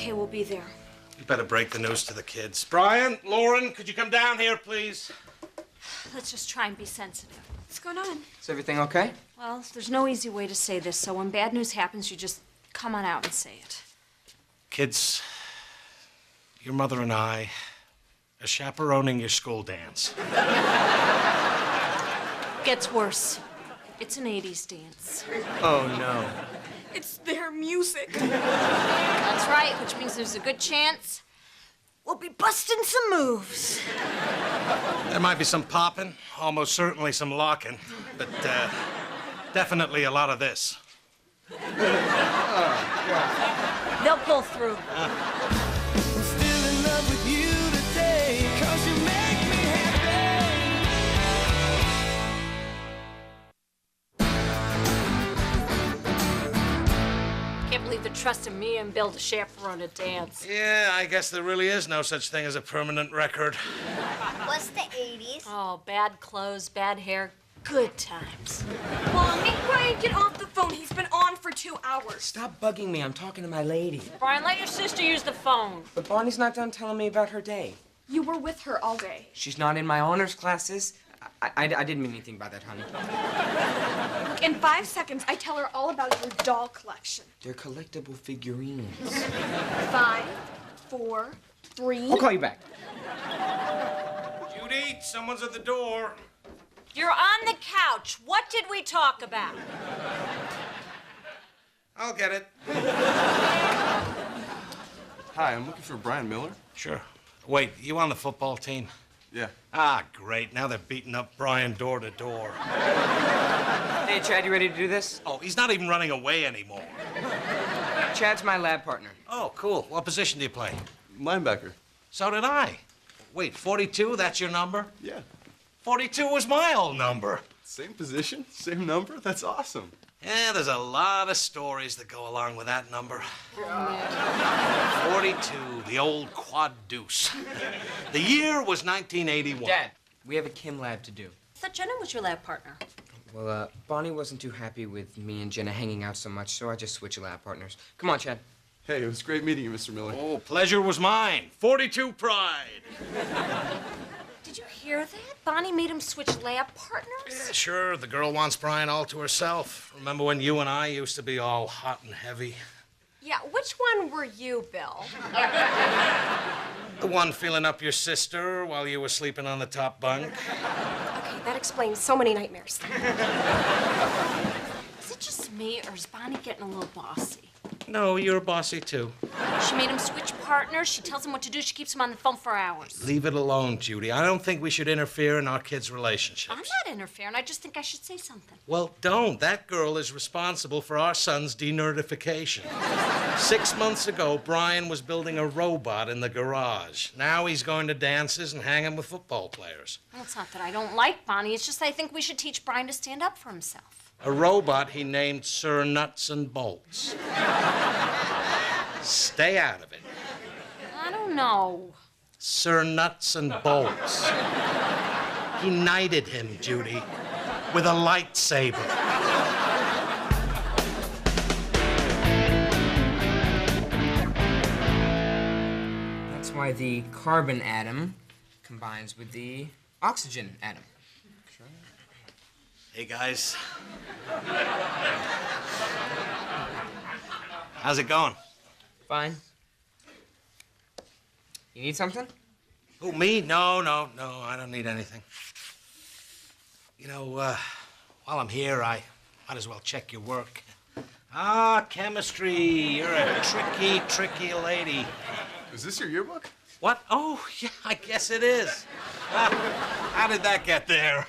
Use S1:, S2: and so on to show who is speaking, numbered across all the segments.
S1: Okay, we'll be there.
S2: You better break the news to the kids. Brian, Lauren, could you come down here, please?
S1: Let's just try and be sensitive.
S3: What's going on?
S4: Is everything okay?
S1: Well, there's no easy way to say this, so when bad news happens, you just come on out and say it.
S2: Kids, your mother and I are chaperoning your school dance.
S1: Gets worse. It's an 80s dance.
S4: Oh, no.
S3: It's their music.
S1: That's right, which means there's a good chance we'll be busting some moves.
S2: There might be some popping, almost certainly some locking, but definitely a lot of this.
S1: They'll pull through.
S5: I'm still in love with you today, 'cause you make me
S1: Can't believe they're trusting me and Bill to chaperone a dance.
S2: Yeah, I guess there really is no such thing as a permanent record.
S6: What's the 80s?
S1: Oh, bad clothes, bad hair, good times.
S3: Mom, make Brian get off the phone. He's been on for 2 hours.
S4: Stop bugging me. I'm talking to my lady.
S1: Brian, let your sister use the phone.
S4: But Bonnie's not done telling me about her day.
S3: You were with her all day.
S4: She's not in my honors classes. I didn't mean anything by that, honey.
S3: Look, in 5 seconds, I tell her all about your doll collection.
S4: They're collectible figurines.
S3: 5, 4, 3.
S4: I'll call you back.
S2: Judy, someone's at the door.
S1: You're on the couch. What did we talk about?
S2: I'll get it.
S7: Hi, I'm looking for Brian Miller.
S2: Sure. Wait, you on the football team?
S7: Yeah.
S2: Ah, great. Now they're beating up Brian door to door.
S4: Hey, Chad, you ready to do this?
S2: Oh, he's not even running away anymore.
S4: Chad's my lab partner.
S2: Oh, cool. What position do you play?
S7: Linebacker.
S2: So did I. Wait, 42, that's your number?
S7: Yeah.
S2: 42 was my old number.
S7: Same position, same number. That's awesome.
S2: Yeah, there's a lot of stories that go along with that number. 42, the old quad deuce. The year was 1981.
S4: Dad, we have a chem lab to do.
S1: I thought Jenna was your lab partner.
S4: Well, Bonnie wasn't too happy with me and Jenna hanging out so much, so I just switched lab partners. Come on, Chad.
S7: Hey, it was great meeting you, Mr. Miller.
S2: Oh, pleasure was mine. 42 pride.
S1: Did you hear that? Bonnie made him switch lab partners?
S2: Yeah, sure, the girl wants Brian all to herself. Remember when you and I used to be all hot and heavy?
S3: Yeah, which one were you, Bill?
S2: The one feeling up your sister while you were sleeping on the top bunk.
S3: Okay, that explains so many nightmares.
S1: Is it just me, or is Bonnie getting a little bossy?
S2: No, you're bossy too.
S1: She made him switch partners. She tells him what to do. She keeps him on the phone for hours.
S2: Leave it alone, Judy. I don't think we should interfere in our kids' relationships.
S1: I'm not interfering. I just think I should say something.
S2: Well, don't. That girl is responsible for our son's denertification. 6 months ago, Brian was building a robot in the garage. Now he's going to dances and hanging with football players.
S1: Well, it's not that I don't like Bonnie. It's just I think we should teach Brian to stand up for himself.
S2: A robot he named Sir Nuts and Bolts. Stay out of it.
S1: I don't know.
S2: Sir Nuts and Bolts. He knighted him, Judy, with a lightsaber.
S4: That's why the carbon atom combines with the oxygen atom.
S2: Hey, guys. How's it going?
S4: Fine. You need something?
S2: Who, me? No, I don't need anything. You know, while I'm here, I might as well check your work. Ah, chemistry. You're a tricky lady.
S7: Is this your yearbook?
S2: What? Oh, yeah, I guess it is. How did that get there?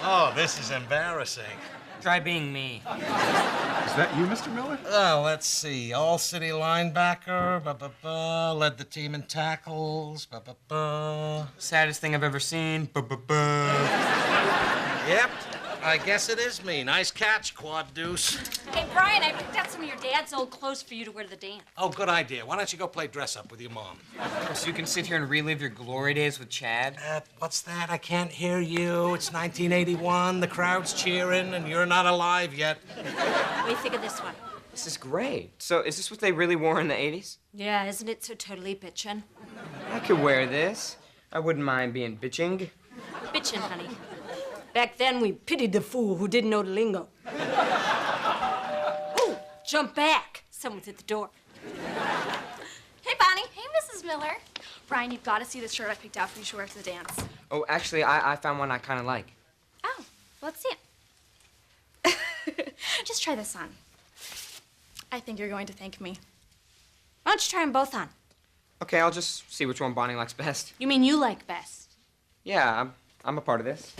S2: Oh, this is embarrassing.
S4: Try being me.
S7: Is that you, Mr. Miller?
S2: Oh, let's see. All-city linebacker, led the team in tackles,
S4: Saddest thing I've ever seen.
S2: Yep, I guess it is me. Nice catch, quad deuce.
S1: Hey, Brian, I picked out some of your dad's old clothes for you to wear to the dance.
S2: Oh, good idea. Why don't you go play dress-up with your mom?
S4: So you can sit here and relive your glory days with Chad?
S2: What's that? I can't hear you. It's 1981. The crowd's cheering, and you're not alive yet.
S1: What do you think of this one?
S4: This is great. So, is this what they really wore in the 80s?
S1: Yeah, isn't it so totally bitchin'?
S4: I could wear this. I wouldn't mind being bitching.
S1: Bitchin', honey. Back then, we pitied the fool who didn't know the lingo. Ooh, jump back. Someone's at the door.
S3: Hey, Bonnie. Hey, Mrs. Miller. Brian, you've got to see this shirt I picked out for you to wear to the dance.
S4: Oh, actually, I found one I kind of like.
S3: Oh, let's see it. Just try this on. I think you're going to thank me.
S1: Why don't you try them both on?
S4: Okay, I'll just see which one Bonnie likes best.
S1: You mean you like best?
S4: Yeah, I'm a part of this.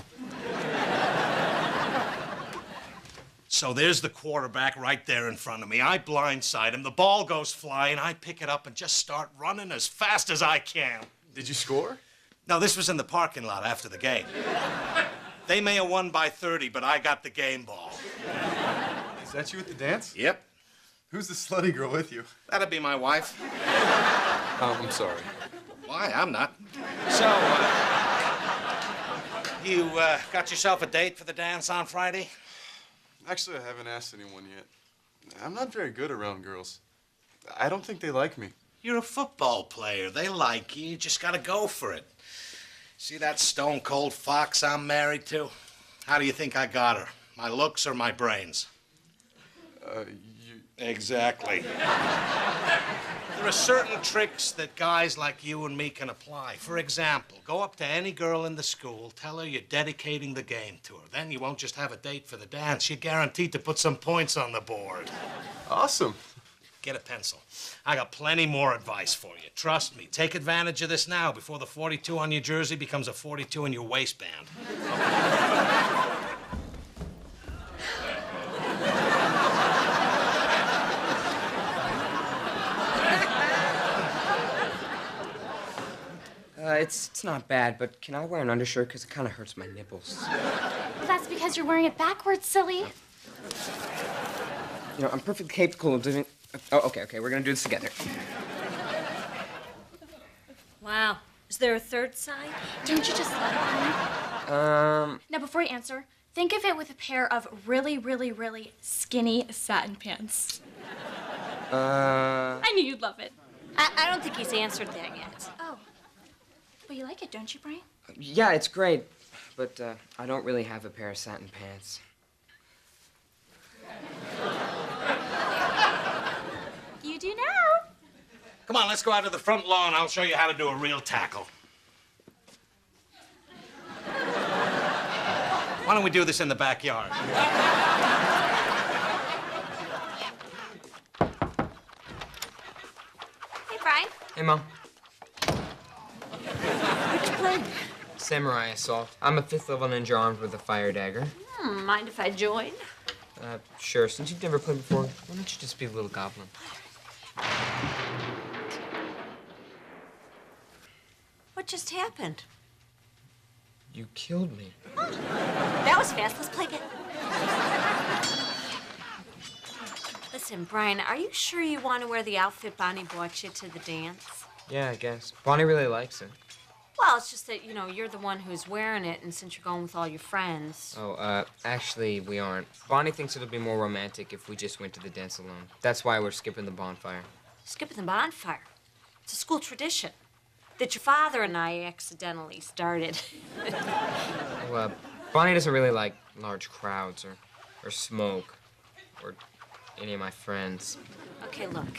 S2: So there's the quarterback right there in front of me. I blindside him. The ball goes flying. I pick it up and just start running as fast as I can.
S7: Did you score?
S2: No, this was in the parking lot after the game. They may have won by 30, but I got the game ball.
S7: Is that you at the dance?
S2: Yep.
S7: Who's the slutty girl with you?
S2: That'd be my wife.
S7: I'm sorry.
S2: Why? I'm not. So, you got yourself a date for the dance on Friday?
S7: Actually, I haven't asked anyone yet. I'm not very good around girls. I don't think they like me.
S2: You're a football player. They like you. You just gotta go for it. See that stone cold fox I'm married to? How do you think I got her? My looks or my brains? Exactly. There are certain tricks that guys like you and me can apply. For example, go up to any girl in the school, tell her you're dedicating the game to her. Then you won't just have a date for the dance. You're guaranteed to put some points on the board.
S7: Awesome.
S2: Get a pencil. I got plenty more advice for you. Trust me. Take advantage of this now before the 42 on your jersey becomes a 42 in your waistband.
S4: It's not bad, but can I wear an undershirt? Because it kind of hurts my nipples.
S3: Well, that's because you're wearing it backwards, silly.
S4: You know, I'm perfectly capable of doing... Oh, okay, we're gonna do this together.
S1: Wow. Is there a third side?
S3: Don't you just love it, Bonnie? Now, before you answer, think of it with a pair of really, really, really skinny satin pants. I knew you'd love it.
S1: I don't think he's answered that yet.
S3: Oh. But you like it, don't you, Brian?
S4: Yeah, it's great, but I don't really have a pair of satin pants.
S3: You do now.
S2: Come on, let's go out to the front lawn. I'll show you how to do a real tackle. Why don't we do this in the backyard?
S1: Hey, Brian.
S4: Hey, Mom.
S1: What you playing?
S4: Samurai Assault. I'm a 5th level ninja armed with a fire dagger.
S1: Mind if I join?
S4: Sure. Since you've never played before, why don't you just be a little goblin?
S1: What just happened?
S4: You killed me.
S1: That was fast. Let's play again. Listen, Brian, are you sure you want to wear the outfit Bonnie bought you to the dance?
S4: Yeah, I guess. Bonnie really likes it.
S1: Well, it's just that, you're the one who's wearing it, and since you're going with all your friends...
S4: Oh, actually, we aren't. Bonnie thinks it'll be more romantic if we just went to the dance alone. That's why we're skipping the bonfire.
S1: Skipping the bonfire. It's a school tradition that your father and I accidentally started.
S4: Well, Bonnie doesn't really like large crowds or smoke or any of my friends.
S1: Okay, look.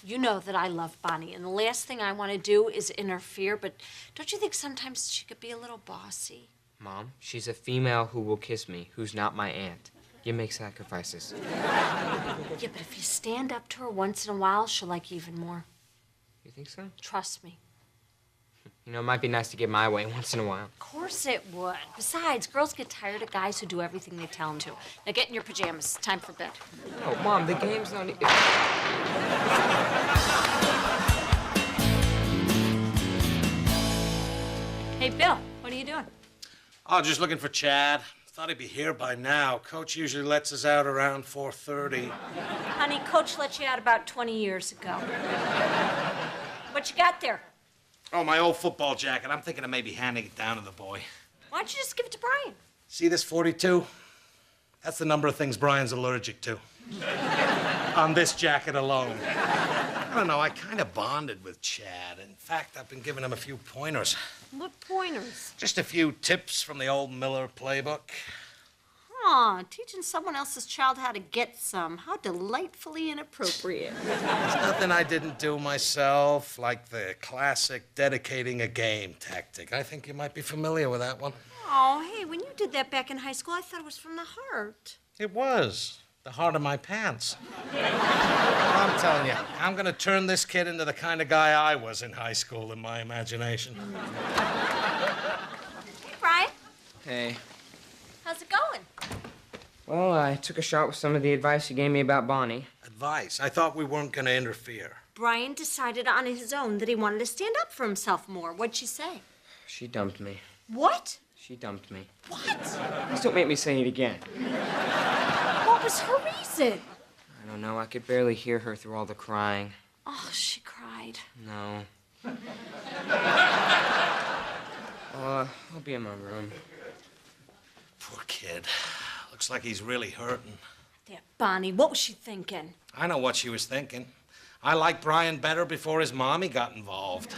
S1: You know that I love Bonnie, and the last thing I want to do is interfere, but don't you think sometimes she could be a little bossy?
S4: Mom, she's a female who will kiss me, who's not my aunt. You make sacrifices.
S1: Yeah, but if you stand up to her once in a while, she'll like you even more.
S4: You think so?
S1: Trust me.
S4: You know, it might be nice to get my way once in a while.
S1: Of course it would. Besides, girls get tired of guys who do everything they tell them to. Now get in your pajamas. Time for bed.
S4: Oh, Mom, the game's not...
S1: Hey, Bill, what are you doing?
S2: Oh, just looking for Chad. Thought he'd be here by now. Coach usually lets us out around 4:30.
S1: Honey, Coach let you out about 20 years ago. What you got there?
S2: Oh, my old football jacket. I'm thinking of maybe handing it down to the boy.
S1: Why don't you just give it to Brian?
S2: See this 42? That's the number of things Brian's allergic to. on this jacket alone. I don't know, I kind of bonded with Chad. In fact, I've been giving him a few pointers.
S1: What pointers?
S2: Just a few tips from the old Miller playbook.
S1: Aw, teaching someone else's child how to get some. How delightfully inappropriate.
S2: There's nothing I didn't do myself, like the classic dedicating a game tactic. I think you might be familiar with that one.
S1: Oh, hey, when you did that back in high school, I thought it was from the heart.
S2: It was. The heart of my pants. I'm telling you, I'm gonna turn this kid into the kind of guy I was in high school in my imagination.
S1: Hey, Brian.
S4: Hey.
S1: How's it going?
S4: Well, I took a shot with some of the advice you gave me about Bonnie.
S2: Advice. I thought we weren't gonna interfere.
S1: Brian decided on his own that he wanted to stand up for himself more. What'd she say?
S4: She dumped me.
S1: What?
S4: She dumped me.
S1: What?
S4: Please don't make me say it again.
S1: What was her reason?
S4: I don't know. I could barely hear her through all the crying.
S1: Oh, she cried.
S4: No. I'll be in my room.
S2: Poor kid. Looks like he's really hurting.
S1: That Bonnie, what was she thinking?
S2: I know what she was thinking. I liked Brian better before his mommy got involved.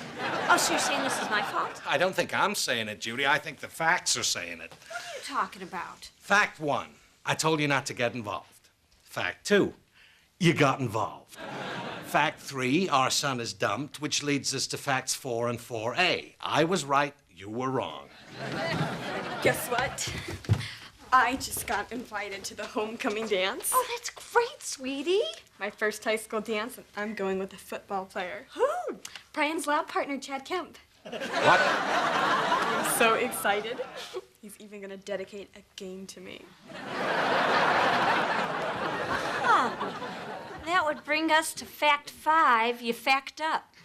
S1: Oh, so you're saying this is my fault?
S2: I don't think I'm saying it, Judy. I think the facts are saying it.
S1: What are you talking about?
S2: Fact 1, I told you not to get involved. Fact 2, you got involved. Fact 3, our son is dumped, which leads us to facts 4 and 4A. I was right, you were wrong.
S3: Guess what? I just got invited to the homecoming dance.
S1: Oh, that's great, sweetie.
S3: My first high school dance, and I'm going with a football player.
S1: Who?
S3: Brian's lab partner, Chad Kemp.
S2: What?
S3: I'm so excited. He's even gonna dedicate a game to me.
S1: That would bring us to fact 5. You fact up.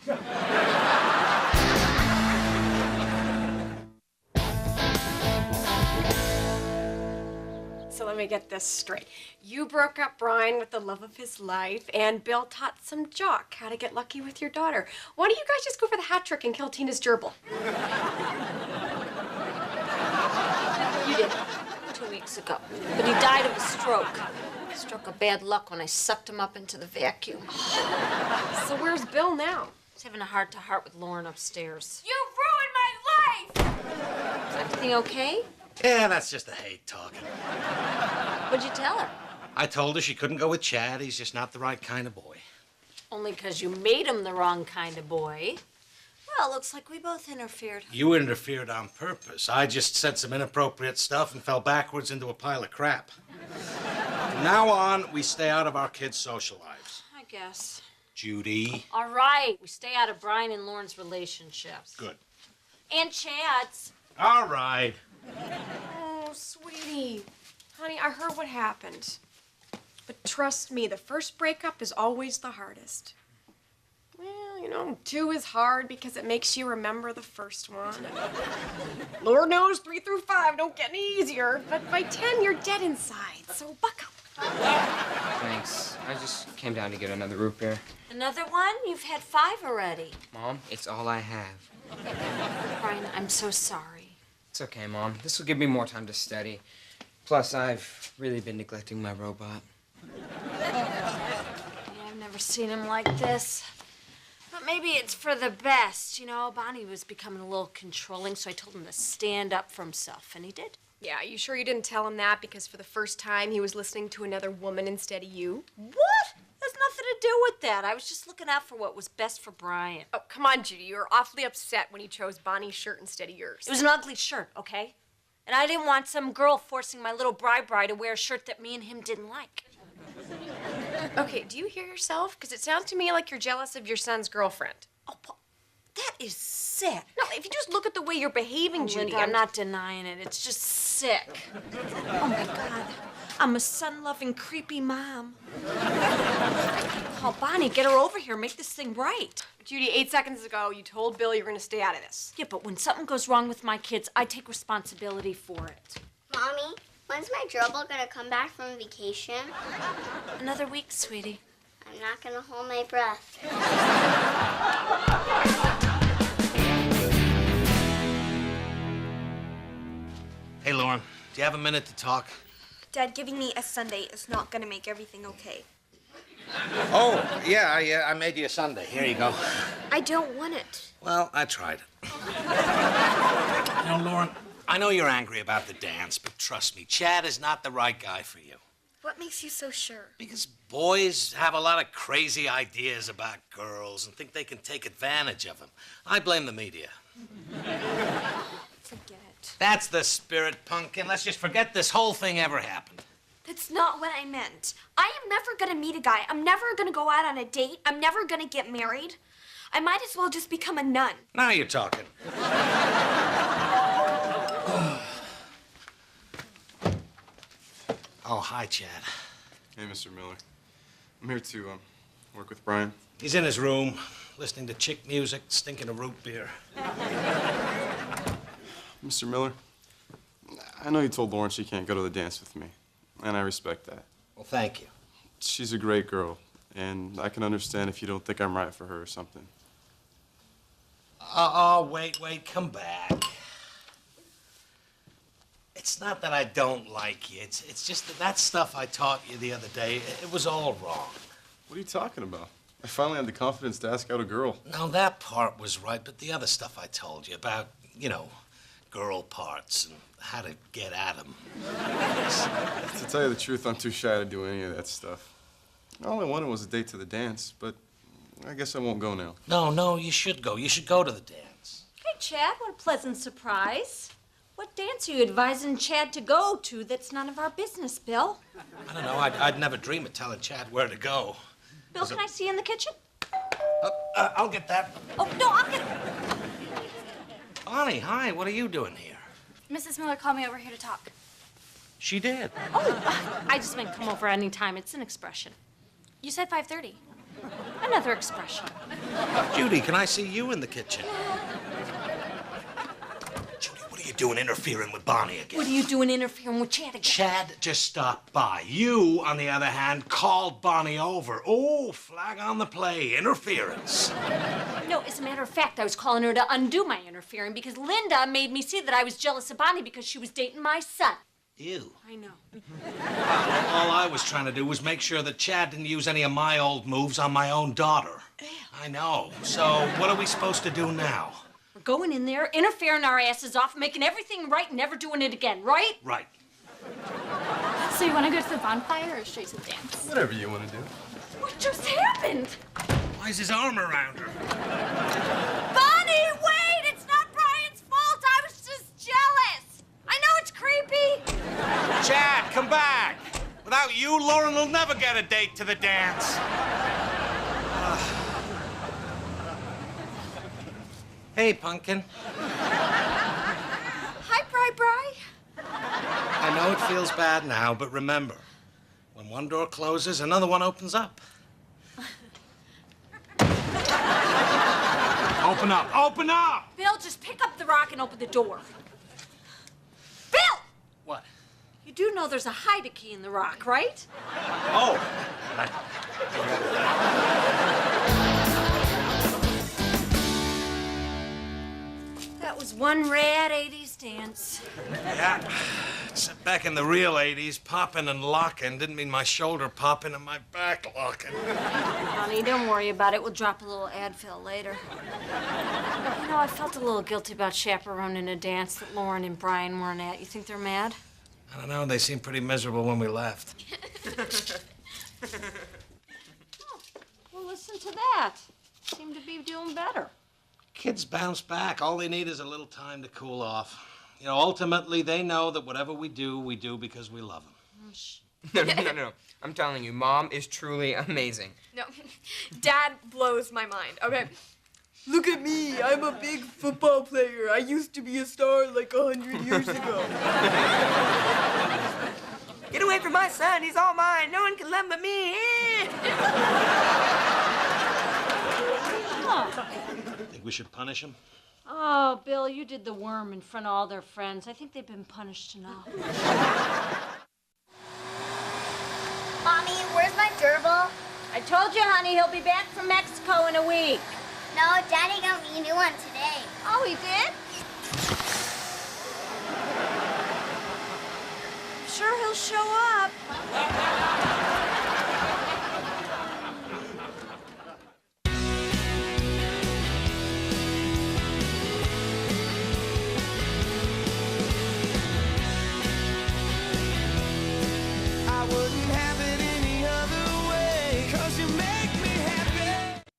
S8: So let me get this straight. You broke up Brian with the love of his life, and Bill taught some jock how to get lucky with your daughter. Why don't you guys just go for the hat trick and kill Tina's gerbil?
S1: You did. 2 weeks ago. But he died of a stroke. Stroke of bad luck when I sucked him up into the vacuum.
S8: So where's Bill now?
S1: He's having a heart-to-heart with Lauren upstairs.
S8: You ruined my life!
S1: Is everything okay?
S2: Yeah, that's just the hate talking.
S1: What'd you tell her?
S2: I told her she couldn't go with Chad. He's just not the right kind of boy.
S1: Only 'cause you made him the wrong kind of boy. Well, looks like we both interfered.
S2: You interfered on purpose. I just said some inappropriate stuff and fell backwards into a pile of crap. From now on, we stay out of our kids' social lives.
S1: I guess.
S2: Judy.
S1: All right. We stay out of Brian and Lauren's relationships.
S2: Good.
S1: And Chad's.
S2: All right.
S8: Oh, sweetie. Honey, I heard what happened. But trust me, the first breakup is always the hardest. Well, you know, 2 is hard because it makes you remember the first one. Lord knows 3 through 5 don't get any easier. But by 10, you're dead inside, so buck up.
S4: Thanks. I just came down to get another root beer.
S1: Another one? You've had 5 already.
S4: Mom, it's all I have.
S1: Brian, I'm so sorry.
S4: It's okay, Mom. This will give me more time to study. Plus, I've really been neglecting my robot.
S1: Yeah, I've never seen him like this. But maybe it's for the best. You know, Bonnie was becoming a little controlling, so I told him to stand up for himself, and he did.
S8: Yeah, you sure you didn't tell him that because for the first time he was listening to another woman instead of you?
S1: What? That's nothing to do with that. I was just looking out for what was best for Brian.
S8: Oh, come on, Judy. You were awfully upset when he chose Bonnie's shirt instead of yours.
S1: It was an ugly shirt, okay? And I didn't want some girl forcing my little bri-bri to wear a shirt that me and him didn't like.
S8: Okay, do you hear yourself? Because it sounds to me like you're jealous of your son's girlfriend.
S1: Oh, Paul, that is sick.
S8: No, if you just look at the way you're behaving, Judy,
S1: Linda, I'm not denying it. It's just sick. Oh, my God. I'm a son-loving, creepy mom. Call Bonnie, get her over here, make this thing right.
S8: Judy, 8 seconds ago, you told Bill you were going to stay out of this.
S1: Yeah, but when something goes wrong with my kids, I take responsibility for it.
S6: Mommy, when's my gerbil gonna come back from vacation?
S1: Another week, sweetie.
S6: I'm not gonna hold my breath.
S2: Hey, Lauren, do you have a minute to talk?
S3: Dad, giving me a Sunday is not gonna make everything okay.
S2: Oh, yeah, I made you a sundae. Here you go.
S6: I don't want it.
S2: Well, I tried. You know, Lauren, I know you're angry about the dance, but trust me, Chad is not the right guy for you.
S6: What makes you so sure?
S2: Because boys have a lot of crazy ideas about girls and think they can take advantage of them. I blame the media.
S1: Forget it.
S2: That's the spirit, Pumpkin. Let's just forget this whole thing ever happened.
S9: That's not what I meant. I am never gonna meet a guy. I'm never gonna go out on a date. I'm never gonna get married. I might as well just become a nun.
S2: Now you're talking. Oh, hi, Chad.
S7: Hey, Mr. Miller. I'm here to work with Brian.
S2: He's in his room, listening to chick music, stinking of root beer.
S7: Mr. Miller, I know you told Lauren she can't go to the dance with me, and I respect that.
S2: Well, thank you.
S7: She's a great girl, and I can understand if you don't think I'm right for her or something.
S2: Wait, come back. It's not that I don't like you. It's just that stuff I taught you the other day, it was all wrong.
S7: What are you talking about? I finally had the confidence to ask out a girl.
S2: No, that part was right, but the other stuff I told you about, you know, girl parts and how to get at them.
S7: To tell you the truth, I'm too shy to do any of that stuff. All I wanted was a date to the dance, but I guess I won't go now.
S2: No, you should go. You should go to the dance.
S1: Hey, Chad, what a pleasant surprise. What dance are you advising Chad to go to that's none of our business, Bill?
S2: I don't know. I'd never dream of telling Chad where to go.
S1: Bill, can I see you in the kitchen?
S2: I'll get that.
S1: Oh, no, I'll get it.
S2: Bonnie, hi. What are you doing here?
S3: Mrs. Miller called me over here to talk.
S2: She did.
S1: Oh, I just meant come over any time. It's an expression.
S3: You said 5:30.
S1: Another expression.
S2: Judy, can I see you in the kitchen? Judy, what are you doing interfering with Bonnie again?
S1: What are you doing interfering with Chad again?
S2: Chad just stopped by. You, on the other hand, called Bonnie over. Oh, flag on the play. Interference.
S1: No, as a matter of fact, I was calling her to undo my interfering because Linda made me see that I was jealous of Bonnie because she was dating my son.
S2: Ew.
S1: I know.
S2: All I was trying to do was make sure that Chad didn't use any of my old moves on my own daughter. I know. So what are we supposed to do now?
S1: We're going in there, interfering our asses off, making everything right, and never doing it again, right?
S2: Right.
S3: So you want to go to the bonfire or straight to the dance?
S7: Whatever you want to do.
S1: What just happened?
S2: Why is his arm around her?
S1: Bonnie, wait! It's not Brian's fault. I was just jealous. I know it's creepy.
S2: Chad, come back. Without you, Lauren will never get a date to the dance. Hey, Pumpkin.
S1: Hi, Bri.
S2: I know it feels bad now, but remember, when one door closes, another one opens up. Open up! Open up!
S1: Bill, just pick up the rock and open the door. Bill!
S2: What?
S1: You do know there's a hide key in the rock, right?
S2: Oh.
S1: That was one rad 80s dance.
S2: Yeah. Except back in the real 80s, popping and locking didn't mean my shoulder popping and my back locking.
S1: Honey, don't worry about it. We'll drop a little Advil later. You know, I felt a little guilty about chaperoning a dance that Lauren and Brian weren't at. You think they're mad?
S2: I don't know. They seemed pretty miserable when we left.
S1: Oh, well, listen to that. Seem to be doing better.
S2: Kids bounce back. All they need is a little time to cool off. You know, ultimately, they know that whatever we do because we love them.
S4: No. I'm telling you, Mom is truly amazing.
S8: No, Dad blows my mind. Okay. Look at me. I'm a big football player. I used to be a star like 100 years ago.
S10: Get away from my son. He's all mine. No one can love but me.
S2: Think we should punish them?
S1: Oh, Bill, you did the worm in front of all their friends. I think they've been punished enough.
S6: Mommy, where's my gerbil?
S1: I told you, honey, he'll be back from Mexico in a week.
S6: No, Daddy got me a new one today.
S1: Oh, he did? Sure he'll show up.